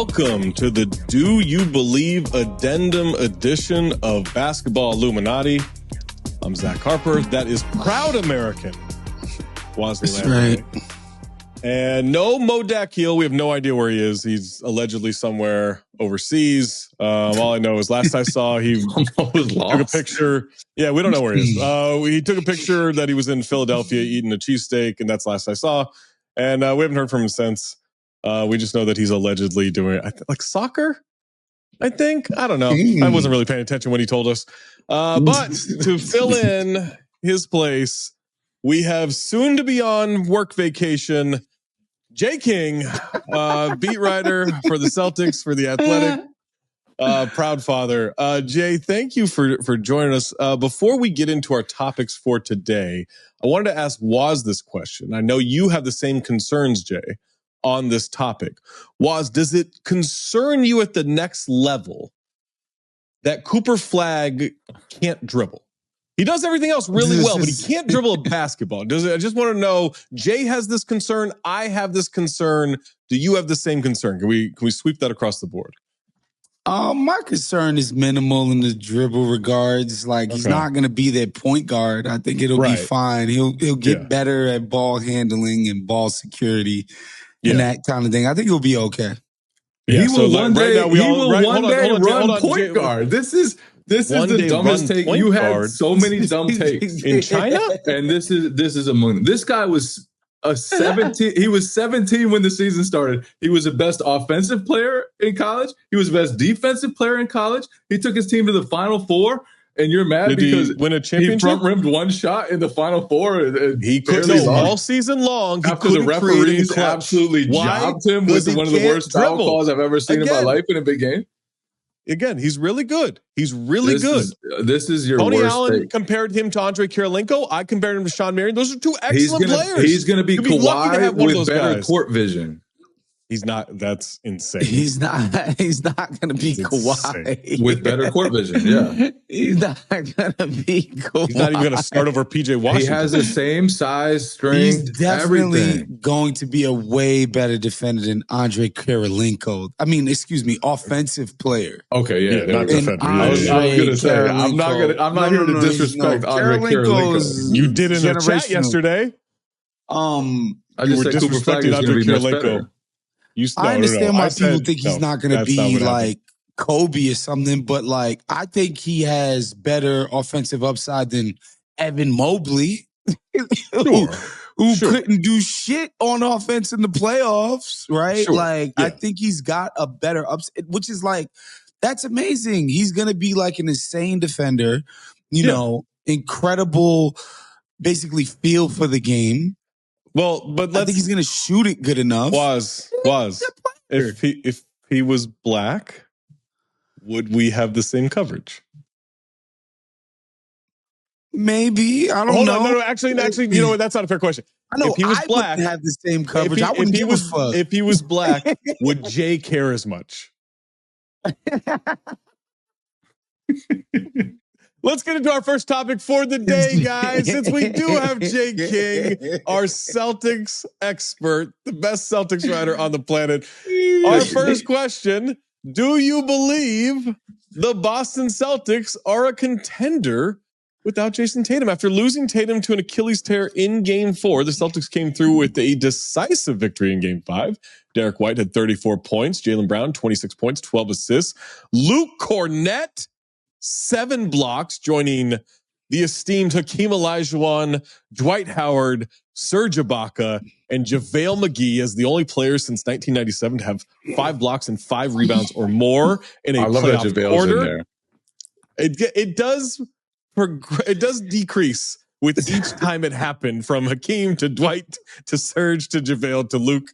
Welcome to the Do You Believe Addendum edition of Basketball Illuminati. I'm Zach Harper. That is proud American Wosny Lambre. Right. And no Modak Heel. We have no idea where he is. He's allegedly somewhere overseas. All I know is last I saw, he took a picture. Yeah, we don't know where he is. He took a picture that he was in Philadelphia eating a cheesesteak, and that's last I saw. And we haven't heard from him since. We just know that he's allegedly doing like soccer, I think. I don't know. I wasn't really paying attention when he told us. But to fill in his place, we have soon to be on work vacation, Jay King, beat writer for the Celtics, for the Athletic, proud father. Jay, thank you for joining us. Before we get into our topics for today, I wanted to ask Woz this question. I know you have the same concerns, Jay, on this topic. Woz, does it concern you at the next level that Cooper Flagg can't dribble? He does everything else really well, but he can't dribble a basketball. I just want to know, Jay has this concern. I have this concern. Do you have the same concern? Can we sweep that across the board? My concern is minimal in the dribble regards. Like, he's not going to be that point guard. I think it'll be fine. He'll get better at ball handling and ball security and that kind of thing. I think he'll be okay. Yeah, he will one day run point guard. This is the dumbest take. You had so many dumb takes in China, and this is among them. This guy was a 17. He was 17 when the season started. He was the best offensive player in college. He was the best defensive player in college. He took his team to the Final Four. And you're mad because he win a championship? He front-rimmed one shot in the Final Four. He couldn't all season long. After the referees absolutely jobbed him with one of the worst foul calls I've ever seen in my life in a big game. Again, he's really good. He's really good. This is your Tony worst Allen take. Compared him to Andre Kirilenko. I compared him to Sean Marion. Those are two excellent players. He's going to be Kawhi with better court vision. He's not. That's insane. He's not going to be Kawhi with better court vision. Yeah, he's not going to be Kawhi. He's not even going to start over PJ Washington. He has the same size, strength. He's definitely going to be a way better defender than Andre Kirilenko. I mean, excuse me, offensive player. Okay, yeah, not defender. I was going to say I'm not here to disrespect Andre Kirilenko. You did in the chat yesterday. I just said Cooper Flagg is going to be much better. I understand why people think he's not going to be like Kobe or something, but like I think he has better offensive upside than Evan Mobley, who couldn't do shit on offense in the playoffs, right? I think he's got a better upside, which is like, that's amazing. He's going to be like an insane defender, you know, incredible, basically feel for the game. Well, but I think he's going to shoot it good enough. If he was black, would we have the same coverage? Maybe. I don't know. No, actually, you know what? That's not a fair question. I know. If he was black, wouldn't have the same coverage. I wouldn't give a fuck. If he was black, would Jay care as much? Let's get into our first topic for the day, guys. Since we do have Jay King, our Celtics expert, the best Celtics writer on the planet. Our first question, do you believe the Boston Celtics are a contender without Jayson Tatum? After losing Tatum to an Achilles tear in Game 4, the Celtics came through with a decisive victory in Game 5. Derek White had 34 points. Jaylen Brown, 26 points, 12 assists. Luke Cornett, 7 blocks, joining the esteemed Hakeem Olajuwon, Dwight Howard, Serge Ibaka, and JaVale McGee as the only players since 1997 to have 5 blocks and 5 rebounds or more in a playoff quarter. It does decrease with each time it happened, from Hakeem to Dwight to Serge to JaVale to Luke.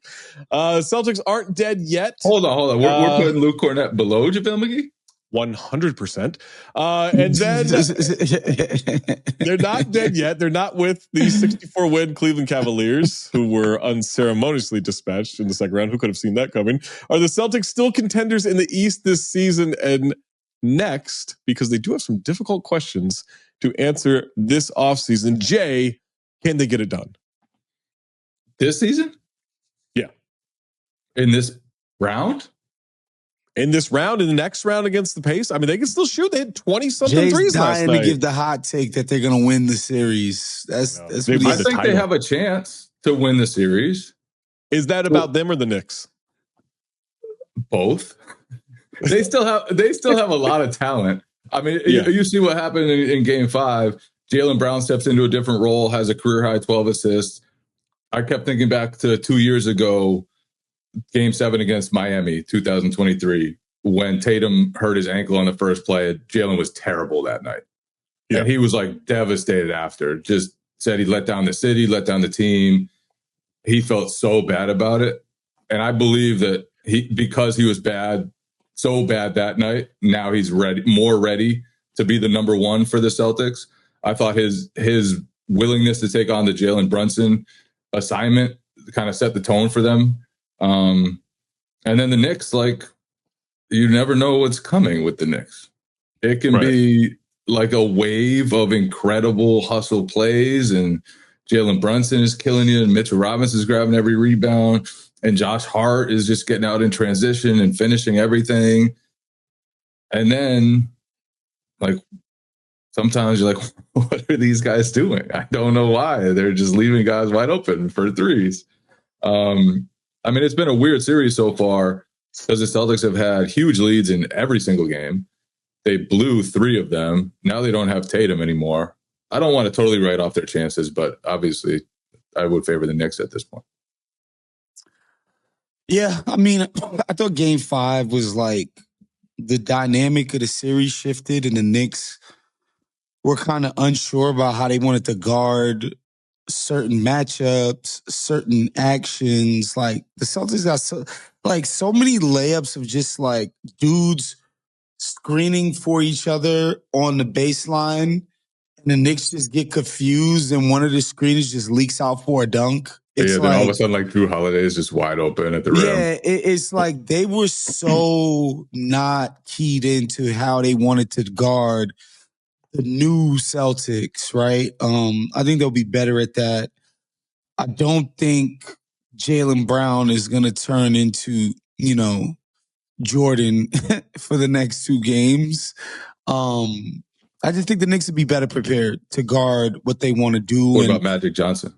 Celtics aren't dead yet. Hold on. We're putting Luke Cornett below JaVale McGee? 100%. And then they're not dead yet. They're not with the 64-win Cleveland Cavaliers, who were unceremoniously dispatched in the second round. Who could have seen that coming? Are the Celtics still contenders in the East this season and next? Because they do have some difficult questions to answer this offseason. Jay, can they get it done? This season? Yeah. In this round? in this round, in the next round against the Pacers. I mean, they can still shoot. They had 20-something threes last night. Dying to give the hot take that they're going to win the series. That's what I think they have a chance to win the series. Is that about them or the Knicks? Both. They still have a lot of talent. I mean, you see what happened in Game 5. Jaylen Brown steps into a different role, has a career-high 12 assists. I kept thinking back to 2 years ago, Game 7 against Miami, 2023, when Tatum hurt his ankle on the first play. Jaylen was terrible that night. Yeah. And he was like devastated after. Just said he let down the city, let down the team. He felt so bad about it. And I believe that because he was so bad that night, now he's more ready to be the number one for the Celtics. I thought his willingness to take on the Jalen Brunson assignment kind of set the tone for them. And then the Knicks, like, you never know what's coming with the Knicks. It can be like a wave of incredible hustle plays, and Jalen Brunson is killing you, and Mitchell Robinson is grabbing every rebound, and Josh Hart is just getting out in transition and finishing everything. And then, like, sometimes you're like, what are these guys doing? I don't know why. They're just leaving guys wide open for threes. I mean, it's been a weird series so far because the Celtics have had huge leads in every single game. They blew 3 of them. Now they don't have Tatum anymore. I don't want to totally write off their chances, but obviously I would favor the Knicks at this point. Yeah, I mean, I thought Game 5 was like the dynamic of the series shifted, and the Knicks were kind of unsure about how they wanted to guard certain matchups, certain actions. Like the Celtics got so many layups of just like dudes screening for each other on the baseline, and the Knicks just get confused, and one of the screeners just leaks out for a dunk. It's then all of a sudden, like, Drew Holiday is just wide open at the rim. Yeah, it's like they were so not keyed into how they wanted to guard the new Celtics, right? I think they'll be better at that. I don't think Jaylen Brown is going to turn into, Jordan for the next 2 games. I just think the Knicks would be better prepared to guard what they want to do. What about Magic Johnson?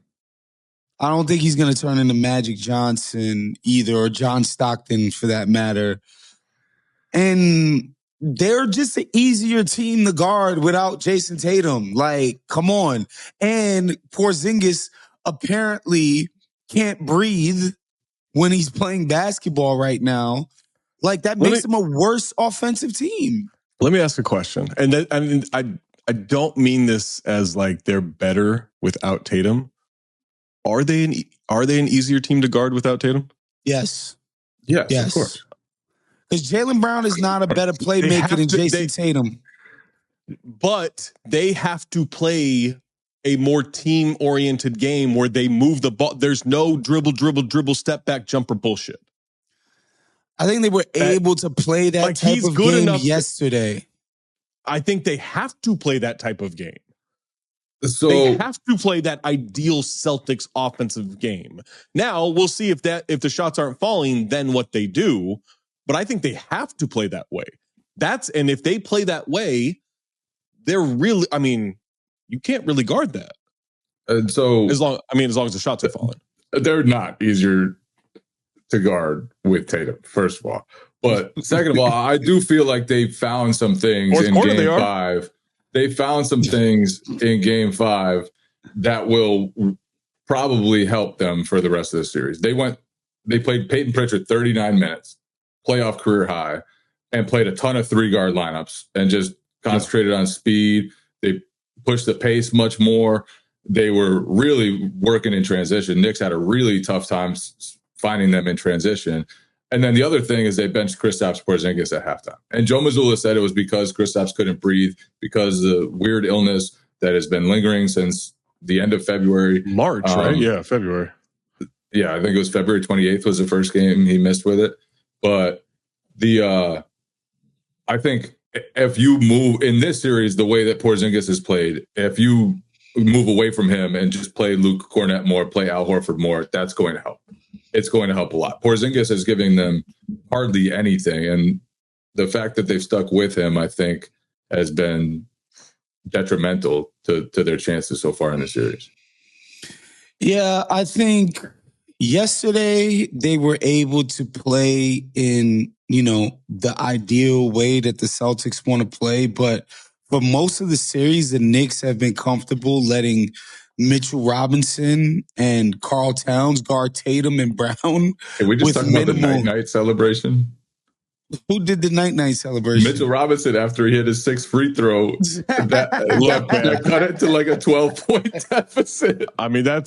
I don't think he's going to turn into Magic Johnson either, or John Stockton for that matter. And they're just an easier team to guard without Jayson Tatum. Like, come on. And Porzingis apparently can't breathe when he's playing basketball right now. Like, that makes them a worse offensive team. Let me ask a question. And I don't mean this as like they're better without Tatum. Are they an easier team to guard without Tatum? Yes. Yes, of course. Because Jaylen Brown is not a better playmaker than Jayson Tatum. But they have to play a more team-oriented game where they move the ball. There's no dribble, step back, jumper bullshit. I think they were able to play that type of game yesterday. I think they have to play that type of game. So they have to play that ideal Celtics offensive game. Now we'll see if the shots aren't falling, then what they do. But I think they have to play that way. And if they play that way, they're really. I mean, you can't really guard that. And so as long as the shots are falling, they're not easier to guard with Tatum. First of all, but second of all, I do feel like they found some things in Game 5. They found some things in Game 5 that will probably help them for the rest of the series. They played Peyton Pritchard 39 minutes, playoff career high, and played a ton of 3-guard lineups and just concentrated on speed. They pushed the pace much more. They were really working in transition. Knicks had a really tough time finding them in transition. And then the other thing is they benched Kristaps Porzingis at halftime. And Joe Mazzulla said it was because Kristaps couldn't breathe because of the weird illness that has been lingering since the end of February. March, right? Yeah, February. Yeah, I think it was February 28th was the first game he missed with it. But I think if you move in this series the way that Porzingis has played, if you move away from him and just play Luke Cornett more, play Al Horford more, that's going to help. It's going to help a lot. Porzingis is giving them hardly anything, and the fact that they've stuck with him, I think, has been detrimental to their chances so far in the series. Yeah, I think yesterday they were able to play in, the ideal way that the Celtics want to play. But for most of the series, the Knicks have been comfortable letting Mitchell Robinson and Karl Towns guard Tatum and Brown. Can we just talk about the night-night celebration? Who did the night-night celebration? Mitchell Robinson, after he hit his 6th free throw, that cut it to like a 12-point deficit. I mean, I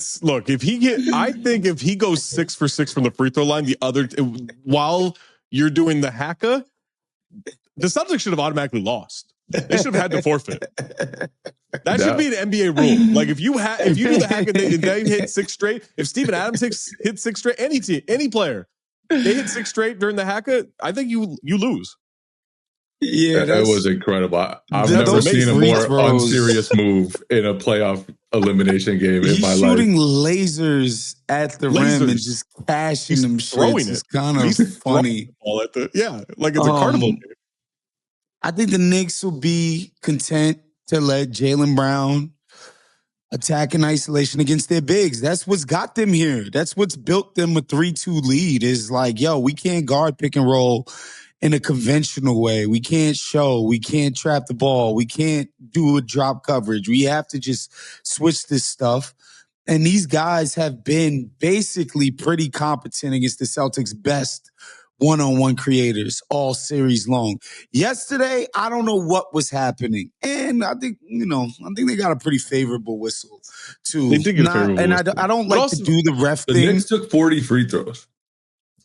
think if he goes 6 for 6 from the free throw line, while you're doing the hacka, the Celtics should have automatically lost. They should have had to forfeit. That should be an NBA rule. Like if you do the hack and they hit 6 straight, if Steven Adams hits 6 straight, any player, they hit 6 straight during the hacka, I think you lose. Yeah, that was incredible. I've never seen a more unserious move in a playoff elimination game in my life. He's shooting lasers at the rim and just cashing them shits. It's kind of funny. Like it's a carnival game. I think the Knicks will be content to let Jaylen Brown attack in isolation against their bigs. That's what's got them here. That's what's built them a 3-2 lead is like, we can't guard pick and roll in a conventional way. We can't we can't trap the ball. We can't do a drop coverage. We have to just switch this stuff. And these guys have been basically pretty competent against the Celtics' best one-on-one creators all series long. Yesterday, I don't know what was happening. And I think, they got a pretty favorable whistle too. They did get a favorable whistle. I don't like to do the ref thing. The Knicks took 40 free throws.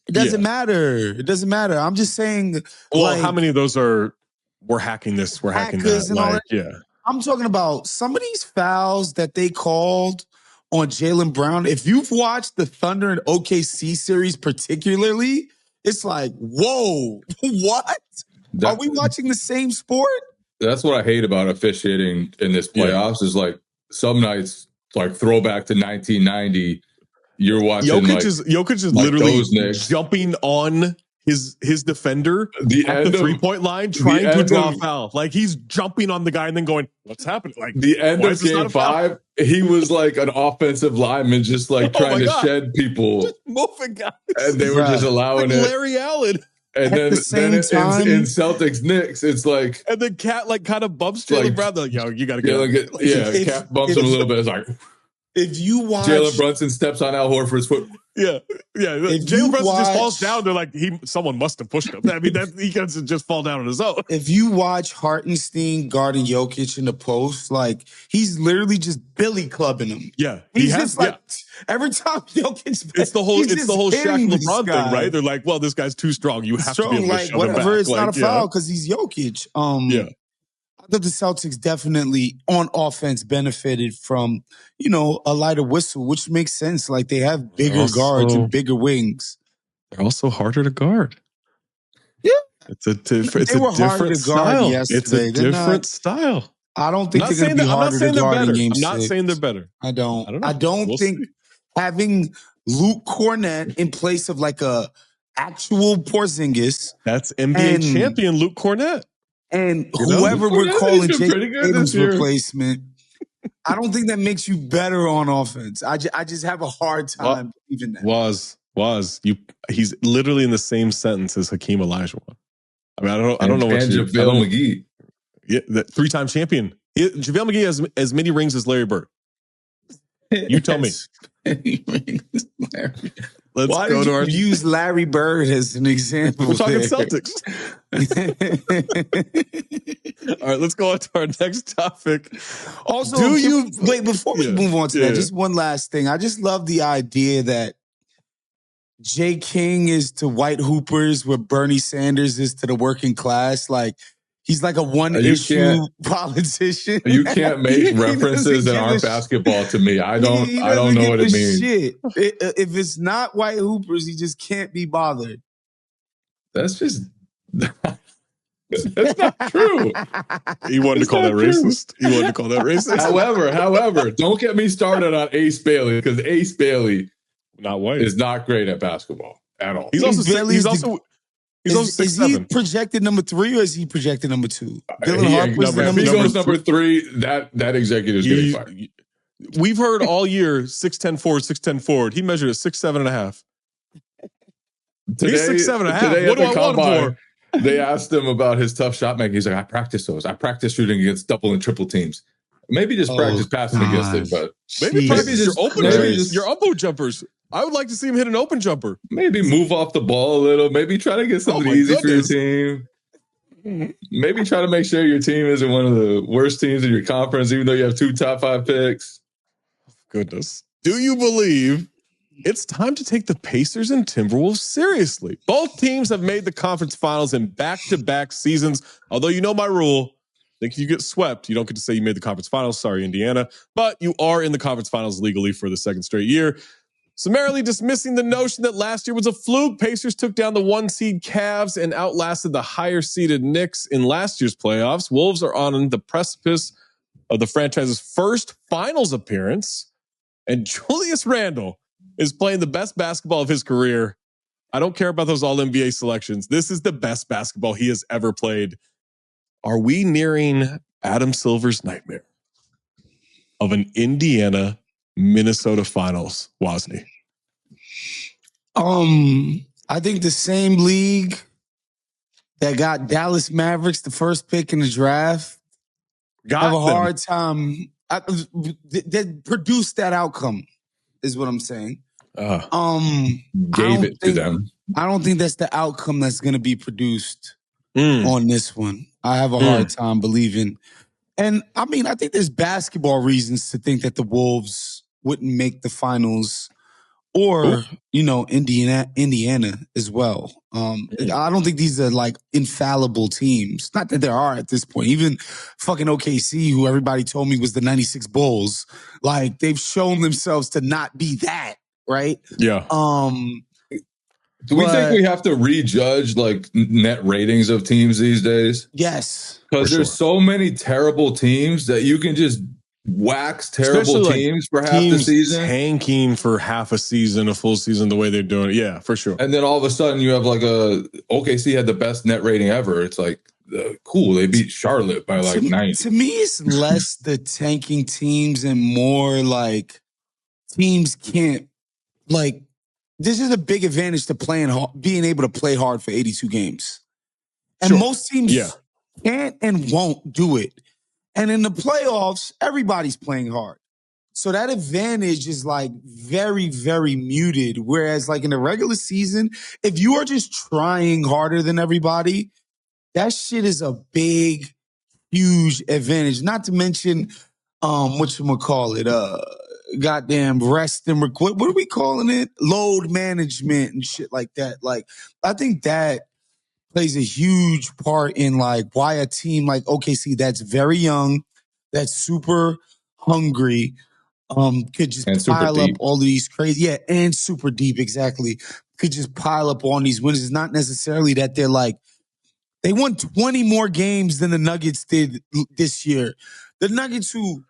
It doesn't matter. It doesn't matter. I'm just saying. Well, how many of those we're hacking this, we're hacking that? Yeah. I'm talking about some of these fouls that they called on Jaylen Brown. If you've watched the Thunder and OKC series particularly, it's like, whoa, what? Are we watching the same sport? That's what I hate about officiating in this playoffs is like some nights, like throwback to 1990, you're watching Jokic is literally jumping on his defender at the 3-point line, trying to draw a foul. Like he's jumping on the guy and then going, "What's happening?" Like the end of Game 5, he was like an offensive lineman, just like trying to shed people, just moving guys, and they were just allowing it. Larry Allen. And then in Celtics Knicks, it's like, and then Cat kind of bumps Jaylen Brown. They're like, "Yo, you got to get." Cat bumps him a little bit. It's like. If you watch Jalen Brunson steps on Al Horford's foot. Yeah. Jalen Brunson just falls down. They're like, someone must have pushed him. I mean, he can just fall down on his own. If you watch Hartenstein guarding Jokic in the post, like he's literally just billy clubbing him. Yeah. He's just like every time Jokic it's the whole Shaq and LeBron thing, right? They're like, well, this guy's too strong. You have to be able to shove him back. It's not a foul because he's Jokic. I thought the Celtics definitely on offense benefited from, a lighter whistle, which makes sense. Like they have bigger guards and bigger wings. They're also harder to guard. Yeah. It's a different style. It's a different style. I don't think they're going to be harder to guard in Game 6. I'm not saying they're better. I don't think having Luke Cornett in place of like a actual Porzingis. That's NBA champion Luke Cornett. And whoever we're calling Tatum's replacement, I don't think that makes you better on offense. I just have a hard time believing that. He's literally in the same sentence as Hakeem Olajuwon. I mean, I don't know what to do. JaVale McGee. Yeah, the 3-time champion. JaVale McGee has as many rings as Larry Bird. You tell me. Why did you use Larry Bird as an example? We're talking Celtics. All right, let's go on to our next topic. Also, before we move on to that, just one last thing. I just love the idea that Jay King is to white hoopers what Bernie Sanders is to the working class. Like, he's like a one-issue politician. You can't make references that aren't basketball to me. I don't know what it means. Shit. If it's not white hoopers, he just can't be bothered. That's just... That's not true. He wanted to call that racist. However, don't get me started on Ace Bailey because Ace Bailey not white is not great at basketball at all. He's also Is he projected number 3 or is he projected number 2? Dylan Harper's number 2. If he goes number 3, that executive is getting fired. We've heard all year 6'10" forward, 6'10" forward. He measured at 6'7.5". He's 6'7.5". What do I want him for? They asked him about his tough shot making. He's like, I practice those. I practice shooting against double and triple teams. Maybe just practice passing against it, but maybe practice your open jumpers. I would like to see him hit an open jumper. Maybe move off the ball a little. Maybe try to get something easy for your team. Maybe try to make sure your team isn't one of the worst teams in your conference, even though you have 2 top 5 picks. Goodness. Do you believe it's time to take the Pacers and Timberwolves seriously? Both teams have made the conference finals in back-to-back seasons. Although you know my rule, I think if you get swept, you don't get to say you made the conference finals. Sorry, Indiana. But you are in the conference finals legally for the second straight year. Summarily dismissing the notion that last year was a fluke, Pacers took down the 1-seed Cavs and outlasted the higher-seeded Knicks in last year's playoffs. Wolves are on the precipice of the franchise's first finals appearance. And Julius Randle is playing the best basketball of his career. I don't care about those all-NBA selections. This is the best basketball he has ever played. Are we nearing Adam Silver's nightmare of an Indiana-Minnesota finals, Wosny? I think the same league that got Dallas Mavericks the first pick in the draft have a hard time. That produced that outcome is what I'm saying. Gave it to them. I don't think that's the outcome that's going to be produced on this one. I have a hard time believing. And I mean, I think there's basketball reasons to think that the Wolves wouldn't make the finals or, Indiana as well. I don't think these are like infallible teams. Not that there are at this point. Even fucking OKC, who everybody told me was the 96 Bulls, like they've shown themselves to not be that, right? Yeah. Do we think we have to rejudge like net ratings of teams these days? Yes. Because there's so many terrible teams that you can just wax terrible teams for half the season. Tanking for half a season, a full season, the way they're doing it. Yeah, for sure. And then all of a sudden you have like OKC had the best net rating ever. It's like, cool. They beat Charlotte by like 90. To me, it's less the tanking teams and more like teams can't like, this is a big advantage to being able to play hard for 82 games. And most teams can't and won't do it. And in the playoffs, everybody's playing hard. So that advantage is like very, very muted. Whereas like in the regular season, if you are just trying harder than everybody, that shit is a big, huge advantage. Not to mention, goddamn rest and what are we calling it? Load management and shit like that. Like, I think that plays a huge part in like why a team like OKC that's very young, that's super hungry, could just pile up all of these crazy, and super deep, exactly. Could just pile up on these wins. It's not necessarily that they're like, they won 20 more games than the Nuggets did this year. The Nuggets who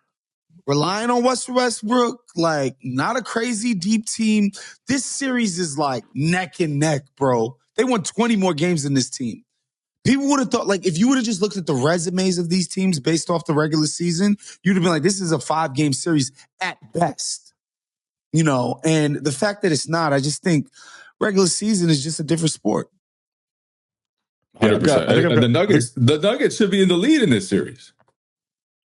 relying on Westbrook, like not a crazy deep team. This series is like neck and neck, bro. They won 20 more games than this team. People would have thought, like, if you would have just looked at the resumes of these teams based off the regular season, you'd have been like, this is a 5-game series at best. And the fact that it's not, I just think regular season is just a different sport. 100%. And the Nuggets should be in the lead in this series.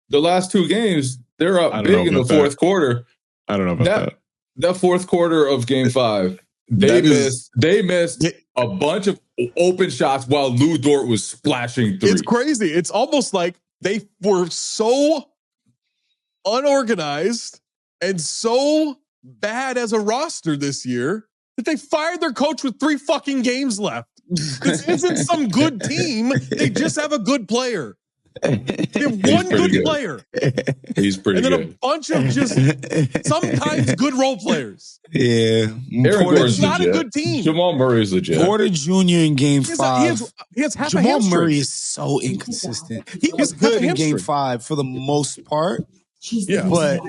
The last 2 games, they're up big in the fourth quarter. I don't know about that. That fourth quarter of Game 5, they missed a bunch of open shots while Lou Dort was splashing threes. It's crazy. It's almost like they were so unorganized and so bad as a roster this year that they fired their coach with 3 fucking games left. This isn't some good team. They just have a good player. They have one good player. He's pretty good. And then a bunch of just sometimes good role players. Yeah. It's not a good team. Jamal Murray is legit. Porter Jr. in Game 5. He has half Jamal a hamstring. Murray is so inconsistent. He was good in Game 5 for the most part. Yeah, but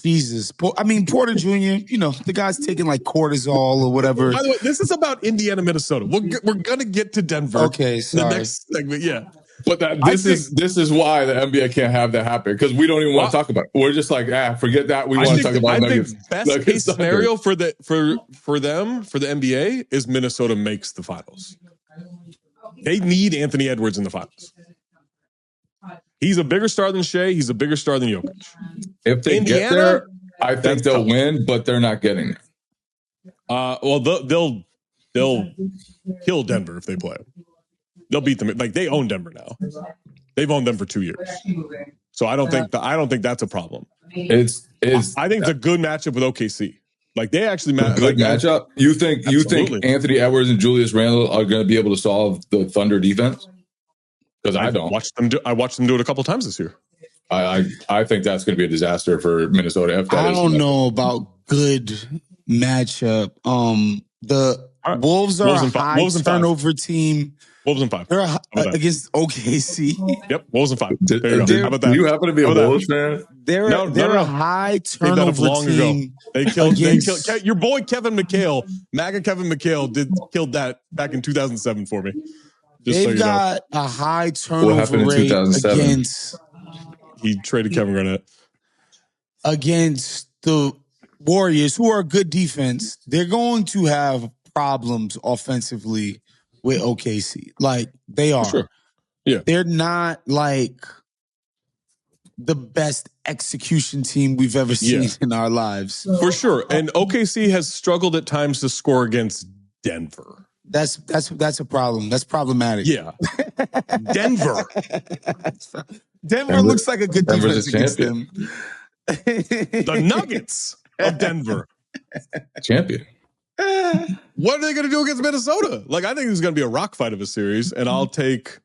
Jesus, I mean Porter Jr. You know the guy's taking like cortisol or whatever. By the way, this is about Indiana, Minnesota. We're gonna get to Denver. Okay, sorry. The next segment, yeah. But this is why the NBA can't have that happen because we don't even want to talk about it. We're just like, forget that. We want to talk about Nuggets. Best case scenario for the NBA is Minnesota makes the finals. They need Anthony Edwards in the finals. He's a bigger star than Shea. He's a bigger star than Jokic. If they get there, I think they'll win, but they're not getting there. Well, they'll kill Denver if they play. They'll beat them. Like they own Denver now. They've owned them for 2 years. So I don't think that's a problem. I think it's a good matchup with OKC. Like they actually matchup. You think Anthony Edwards and Julius Randle are going to be able to solve the Thunder defense? Because I don't. I watched them do it a couple times this year. I think that's going to be a disaster for Minnesota. I don't know about good matchup. The Wolves are a high turnover team. Wolves in 5. They're against OKC. Yep, Wolves in 5. There you go. How about that? You happen to be a Wolves fan? They're a high turnover team. They killed your boy Kevin McHale. MAGA Kevin McHale killed that back in 2007 for me. They've got a high turnover rate against. He traded Kevin Garnett against the Warriors, who are a good defense. They're going to have problems offensively with OKC. Like they are. Sure. Yeah. They're not like the best execution team we've ever seen in our lives. For sure. And OKC has struggled at times to score against Denver. That's a problem. That's problematic. Yeah. Denver looks like a good defense against them. The Nuggets of Denver. Champion. What are they going to do against Minnesota? Like, I think there's going to be a rock fight of a series, and I'll take,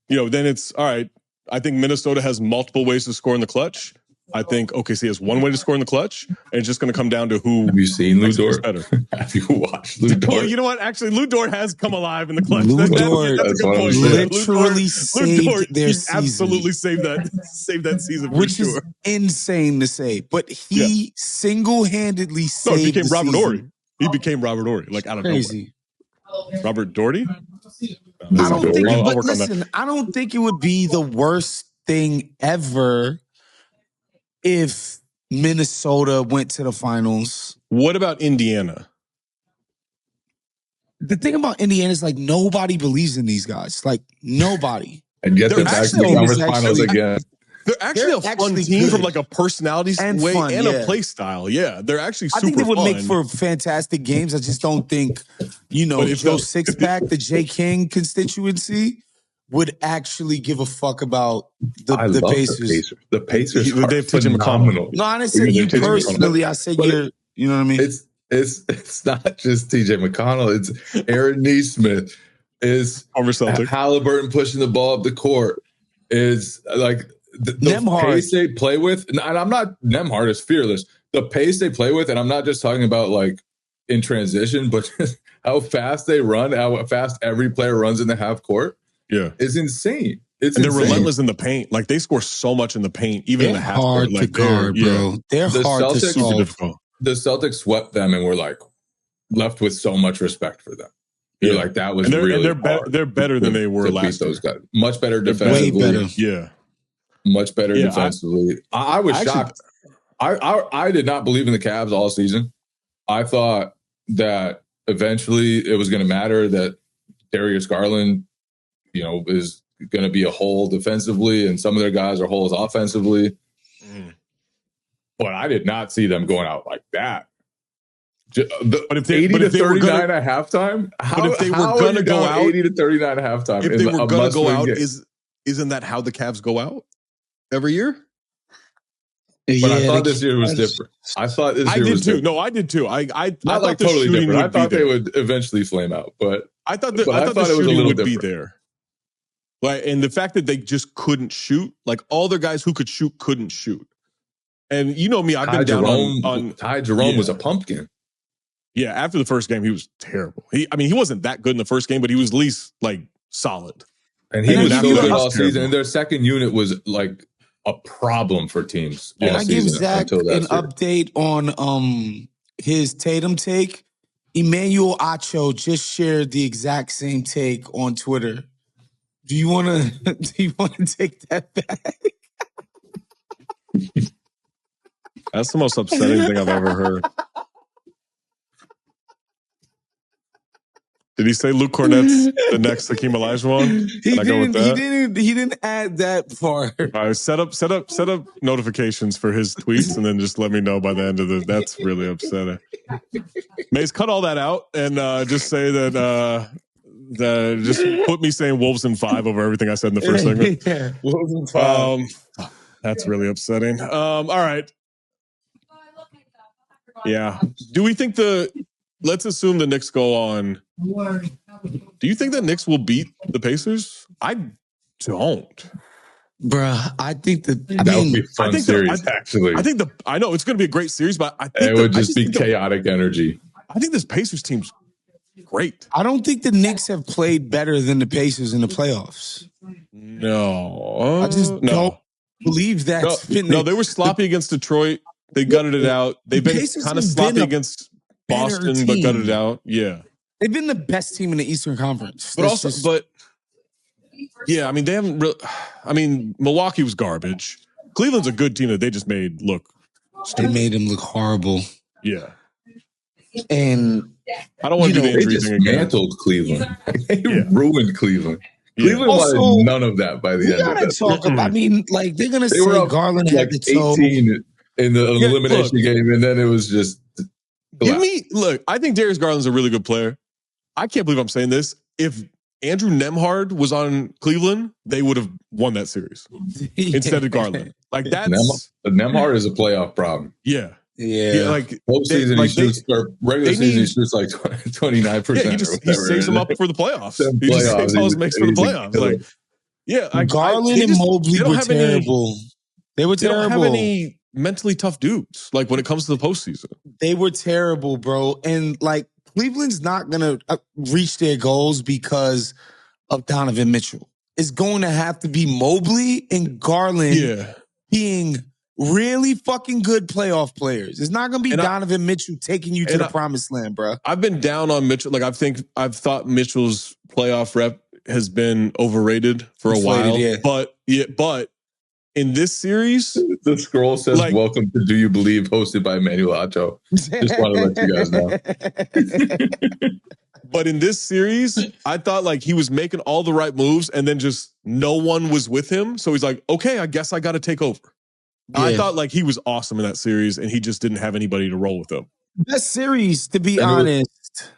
then it's, all right, I think Minnesota has multiple ways to score in the clutch. I think OKC has one way to score in the clutch, and it's just going to come down to who. Have you seen Lou Dort? Better. Have you watched Lou Dort? Well, you know what? Actually, Lou Dort has come alive in the clutch. Lou Dort that's a good point. Literally saved their season. Absolutely saved that season, which for sure. Is insane to say. But he single-handedly saved he became Robert season. Horry. He became Robert Horry, like out of crazy. Nowhere. Robert Doherty? I don't think. But listen, I don't think it would be the worst thing ever if Minnesota went to the finals. What about Indiana? The thing about Indiana is like nobody believes in these guys. Like nobody. And get them back to the conference finals again. They're actually a fun team from like a personality way and a play style. Yeah, they're actually super fun. I think they would make for fantastic games. I just don't think, Joe Sixpack, the J. King constituency, would actually give a fuck about the Pacers. The Pacers are phenomenal. No, I didn't say you personally. I said you know what I mean? It's not just TJ McConnell. It's Aaron Nesmith. It's Halliburton pushing the ball up the court. It's like the pace they play with. And I'm not, Nembhard is fearless. The pace they play with, and I'm not just talking about like in transition, but how fast they run, how fast every player runs in the half court. Yeah, is insane. And they're relentless in the paint. Like they score so much in the paint, even in the half court. Like bro. They're hard to solve. The Celtics swept them, and we're like left with so much respect for them. You're like that was really hard. They're better than they were last year. Those guys. Much better defensively. Way better. Yeah, much better defensively. I was shocked. I did not believe in the Cavs all season. I thought that eventually it was going to matter that Darius Garland, is going to be a hole defensively, and some of their guys are holes offensively. But I did not see them going out like that. But if they 80 to 39 at halftime, but if they were going to go out 80 to 39 at halftime, if they were going to go out, isn't that how the Cavs go out every year? But I thought this year was different. I thought this year was different. No, I did too. I not like totally different. I thought they would eventually flame out, but I thought the shooting would be there. Like, and the fact that they just couldn't shoot, like all their guys who could shoot couldn't shoot. And you know me, I've been down on Ty Jerome was a pumpkin. Yeah, after the first game, he was terrible. He wasn't that good in the first game, but he was at least like solid. And he was so good all season. And their second unit was like a problem for teams Can all I give season Zach until an that year. update on his Tatum take? Emmanuel Acho just shared the exact same take on Twitter. Do you want to take that back? That's the most upsetting thing I've ever heard. Did he say Luke Cornett's the next Hakeem Olajuwon? Can I go with that? He didn't add that part. All right, set up notifications for his tweets, and then just let me know by the end of the. That's really upsetting. Mace, cut all that out and just say that. Just put me saying Wolves in 5 over everything I said in the first segment. Yeah, Wolves in 5. That's really upsetting. All right. Yeah. Do we think let's assume the Knicks go on. Do you think the Knicks will beat the Pacers? I don't. Bruh, I think that would be a fun series, actually. I know it's going to be a great series, but I think it would just be chaotic energy. I think this Pacers team's great. I don't think the Knicks have played better than the Pacers in the playoffs. No. I just don't believe that. No, they were sloppy against Detroit. They gutted it out. They've been kind of sloppy against Boston, but gutted it out. Yeah. They've been the best team in the Eastern Conference. But yeah, I mean, they haven't really. I mean, Milwaukee was garbage. Cleveland's a good team that they just made look stupid. They made him look horrible. Yeah. And I don't want to do the injury thing again. They dismantled Cleveland. They ruined Cleveland. Cleveland wanted none of that by the end of it. I mean, like, they're going to say Garland had the toe. 18 in the elimination game, and then it was just... Look, I think Darius Garland's a really good player. I can't believe I'm saying this. If Andrew Nembhard was on Cleveland, they would have won that series instead of Garland. Like, that's... Nembhard is a playoff problem. Yeah. Yeah. Like, postseason, he shoots, or regular season, he shoots like 29%. Yeah, he saves them up for the playoffs. He just saves all his makes for the playoffs. Like, yeah, Garland and Mobley were terrible. They were terrible. They don't have any mentally tough dudes, like, when it comes to the postseason. They were terrible, bro. And, like, Cleveland's not going to reach their goals because of Donovan Mitchell. It's going to have to be Mobley and Garland being really fucking good playoff players. It's not going to be Donovan Mitchell taking you to the promised land, bro. I've been down on Mitchell. Like, I've thought Mitchell's playoff rep has been overrated for a while. Yeah. But in this series, the scroll says, like, "Welcome to Do You Believe," hosted by Emmanuel Acho. Just want to let you guys know. But in this series, I thought, like, he was making all the right moves, and then just no one was with him. So he's like, "Okay, I guess I got to take over." Yeah. I thought, like, he was awesome in that series, and he just didn't have anybody to roll with him. That series, to be honest,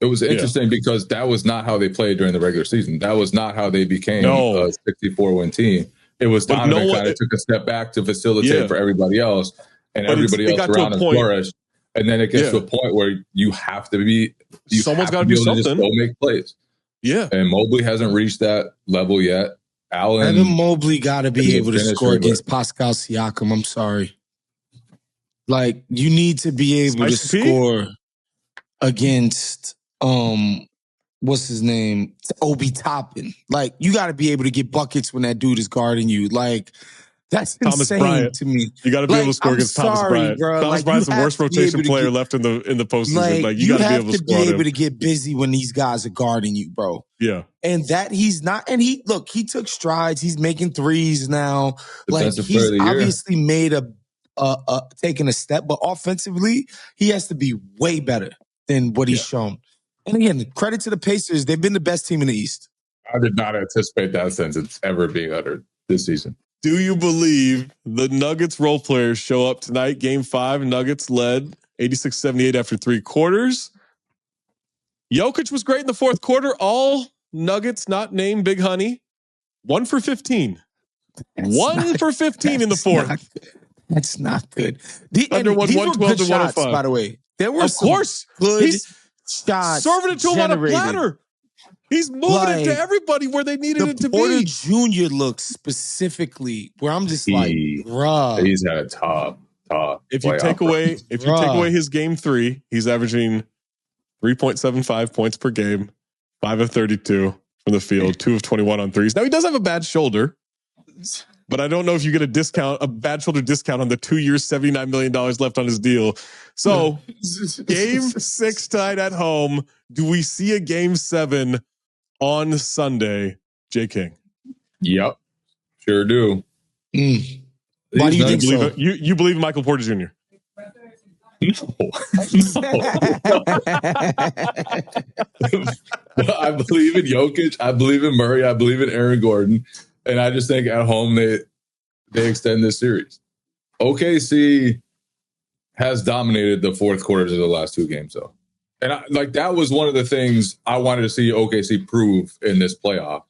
it was interesting because that was not how they played during the regular season. That was not how they became a 64-win team. It was Donovan kind of took a step back to facilitate for everybody else, and everybody else around him flourished. And then it gets to a point where you have to be. Someone's got to do something. Just go make plays. Yeah, and Mobley hasn't reached that level yet. Evan Mobley got to be able to score against Pascal Siakam. I'm sorry. Like, you need to be able to score against what's his name? Obi Toppin. Like, you got to be able to get buckets when that dude is guarding you. Like, that's insane to me. You got to be able to score against Thomas Bryant. Bro. Thomas Bryant's the worst rotation player left in the postseason. Like, you got to be able to score. You have to be able to get busy when these guys are guarding you, bro. Yeah. And that he's not. And he took strides. He's making threes now. Like, he's obviously made taken a step, but offensively, he has to be way better than what he's shown. And again, credit to the Pacers. They've been the best team in the East. I did not anticipate that sentence ever being uttered this season. Do you believe the Nuggets role players show up tonight? Game 5, Nuggets led 86-78 after 3 quarters. Jokic was great in the fourth quarter. All Nuggets not named Big Honey. 1 for 15. 1 for 15 in the fourth. That's not good. Under 112 to 105. By the way, there were good shots. Serving it to him on a platter. He's moving it to everybody where they needed it to Porter be. Jr. looks specifically where I'm just like, bruh. He's at a top. If you take away his game 3, he's averaging 3.75 points per game, 5 of 32 from the field, 2 of 21 on threes. Now he does have a bad shoulder, but I don't know if you get a bad shoulder discount on the 2 years, $79 million left on his deal. So game 6 tied at home. Do we see a game 7 on Sunday, J. King? Yep, sure do. Why do you think so? You believe in Michael Porter Jr.? No. I believe in Jokic. I believe in Murray. I believe in Aaron Gordon. And I just think at home they extend this series. OKC has dominated the fourth quarters of the last 2 games, though. And that was one of the things I wanted to see OKC prove in this playoff.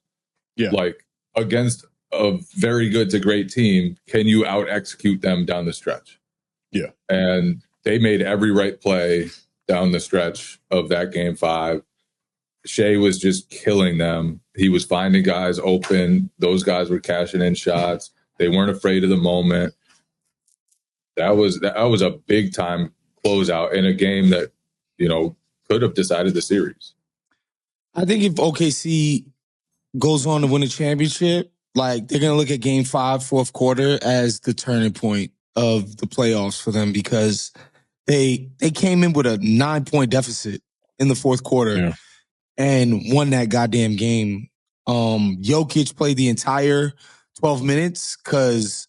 Yeah. Like, against a very good to great team, can you out-execute them down the stretch? Yeah. And they made every right play down the stretch of that game 5. Shea was just killing them. He was finding guys open. Those guys were cashing in shots. They weren't afraid of the moment. That was a big time closeout in a game that, could have decided the series. I think if OKC goes on to win a championship, they're going to look at game 5, fourth quarter as the turning point of the playoffs for them, because they came in with a 9-point deficit in the fourth quarter and won that goddamn game. Jokic played the entire 12 minutes because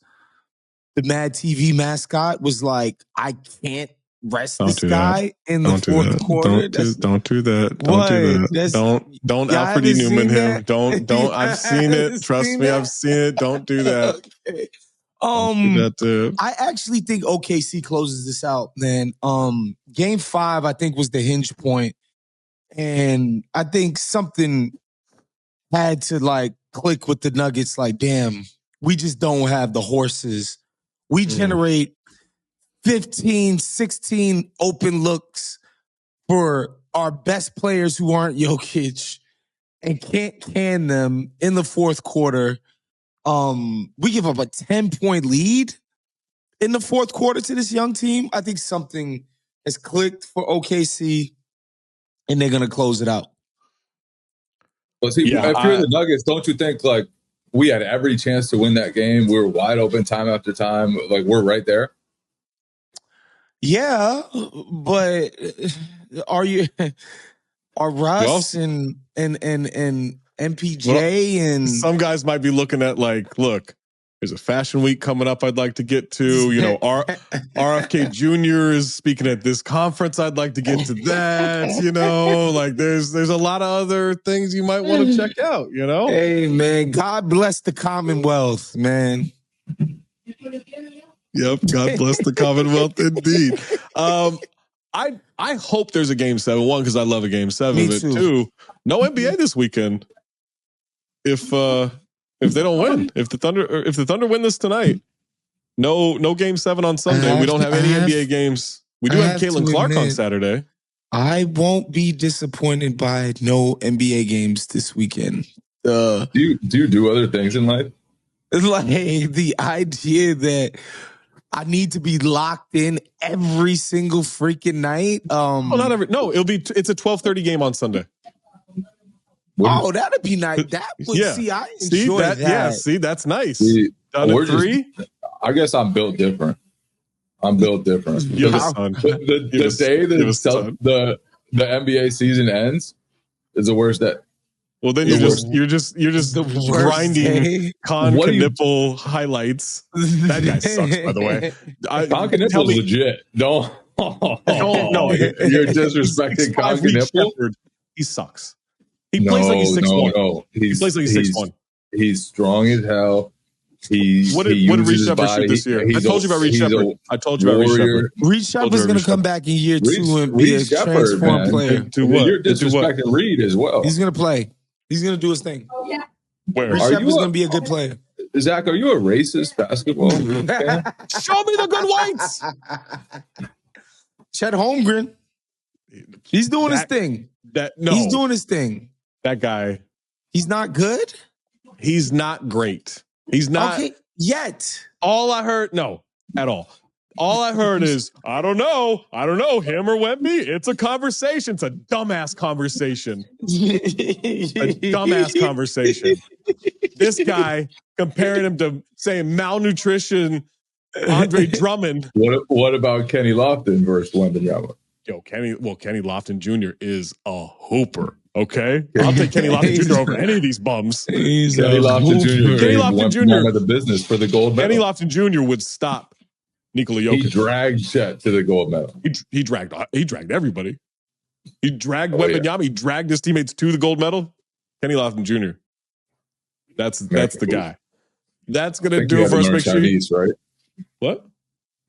the Mad TV mascot was like, I can't rest this guy in the fourth quarter. Don't do that. Don't do that. Don't Alfred E. Newman him. Don't. I've seen it. Trust me, I've seen it. Don't do that. Okay. I actually think OKC closes this out, man. Game 5, I think, was the hinge point. And I think something had to click with the Nuggets. Damn, we just don't have the horses. We generate 15, 16 open looks for our best players who aren't Jokic and can't can them in the fourth quarter. We give up a 10-point lead in the fourth quarter to this young team. I think something has clicked for OKC, and they're going to close it out. Well, see, if you're the Nuggets, don't you think we had every chance to win that game? We were wide open time after time. We're right there. Yeah, but are Russ and MPJ and some guys might be looking at look, there's a fashion week coming up I'd like to get to. RFK Jr. is speaking at this conference. I'd like to get to that. There's a lot of other things you might want to check out. Hey man, God bless the Commonwealth, man. Yep, God bless the Commonwealth indeed. I hope there's a game 7. 1, because I love a game 7. But 2, no NBA this weekend. If they don't win, if the Thunder win this tonight, no game 7 on Sunday. We don't have any NBA games. We do have Caitlin Clark on Saturday. I won't be disappointed by no NBA games this weekend. Do you do other things in life? It's the idea that I need to be locked in every single freaking night. Not every. No, it's a 12:30 game on Sunday. That'd be nice. That would I enjoy that. Yeah, that's nice. Done at 3. I guess I'm built different. The day the NBA season ends is the worst day. Well, then you're just grinding Con Knipple highlights. That guy sucks, by the way. Con Knipple's legit. No, you're disrespecting Con Knipple. He sucks. He plays like he's 6'1". No. He plays like he's 6'1". He's strong as hell. What did Reed Shepard shoot this year? I told you about Reed Shepard. Reed Shepard is going to come back in year 2 and be a transformed player. You're disrespecting Reed as well. He's going to play. He's going to do his thing. Where? Reed Shepard's going to be a good player. Zach, are you a racist basketball fan? Show me the good whites. Chet Holmgren. He's doing his thing. He's doing his thing. That guy. He's not good? He's not great. He's not. Okay, yet. All I heard, no, at all. All I heard is, I don't know, him or Wemby. It's a conversation. It's a dumbass conversation. This guy comparing him to, say, malnutrition Andre Drummond. What about Kenny Lofton versus Wembanyama? Yo, Kenny Lofton Jr. is a hooper. Okay, I'll take Kenny Lofton Jr. over any of these bums. Kenny Lofton Jr. the business for the gold medal. Kenny Lofton Jr. would stop Nikola Jokic. He dragged Chet to the gold medal. He dragged everybody. He dragged Wembanyama. He dragged his teammates to the gold medal. Kenny Lofton Jr. That's the guy. That's gonna do it for us. Make sure Chinese, right? What?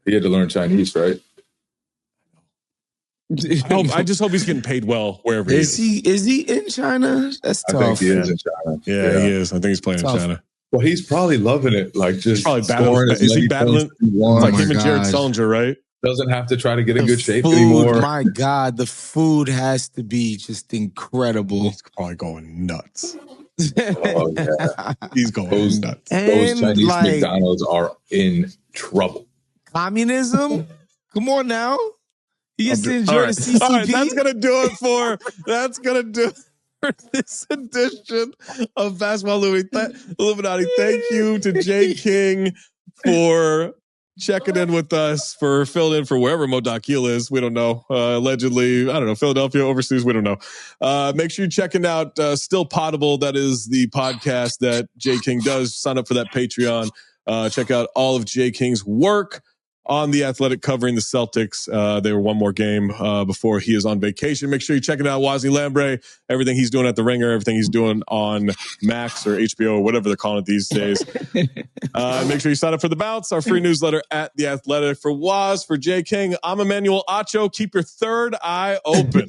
He had to learn Chinese, right? I just hope he's getting paid well wherever he is. Is he in China? That's tough. I think he is in China. Yeah, he is. I think he's playing in China. Well, he's probably loving it. Like, just probably battling. Is he battling? Like him and Jared Sullinger, right? Doesn't have to try to get in good shape anymore. My God, the food has to be just incredible. He's probably going nuts. Oh, yeah. He's going nuts. Those Chinese McDonald's are in trouble. Communism? Come on now. He gets to enjoy the CCP. All right, that's going to do it for this edition of Basketball Illuminati. Thank you to Jay King for checking in with us, for filling in for wherever Mo Dakhil is. We don't know. Allegedly, I don't know, Philadelphia, overseas, we don't know. Make sure you're checking out Still Potable. That is the podcast that Jay King does. Sign up for that Patreon. Check out all of Jay King's work on The Athletic covering the Celtics. They were one more game before he is on vacation. Make sure you check it out. Wosny Lambre, everything he's doing at The Ringer, everything he's doing on Max or HBO or whatever they're calling it these days. Make sure you sign up for The Bounce, our free newsletter at The Athletic. For Woz, for Jay King, I'm Emmanuel Acho. Keep your third eye open.